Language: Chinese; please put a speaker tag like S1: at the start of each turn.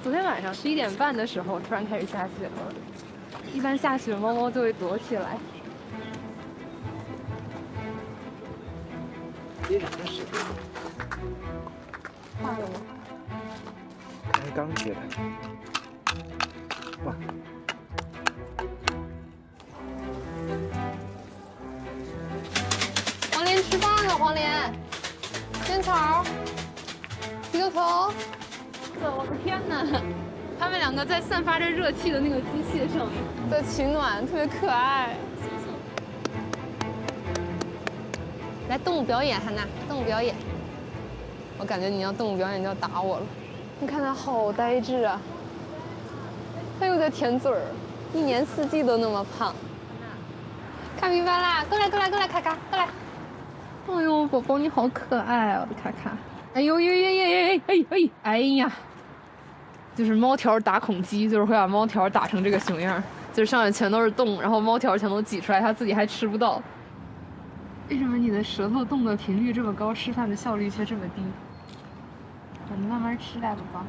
S1: 昨天晚上11点半的时候，突然开始下雪了。一般下雪，猫猫就会躲起来。
S2: 接着开始。
S1: 坏了吗？
S2: 刚接的。哇！
S1: 黄连吃饭了，黄连。仙草，低个头。我的天哪！他们两个在散发着热气的那个机械上在取暖，特别可爱。来，动物表演，汉娜，动物表演。我感觉你要动物表演就要打我了。你看它好呆滞啊，它又在舔嘴儿，一年四季都那么胖。看明白啦，过来过来过来，卡卡过来。哎呦，宝宝你好可爱啊，我的卡卡。哎呦呦呦呦呦哎呀！就是猫条打孔机，就是会把猫条打成这个熊样，就是上面全都是洞，然后猫条全都挤出来，它自己还吃不到。为什么你的舌头动的频率这么高，吃饭的效率却这么低？我们慢慢吃来，宝宝。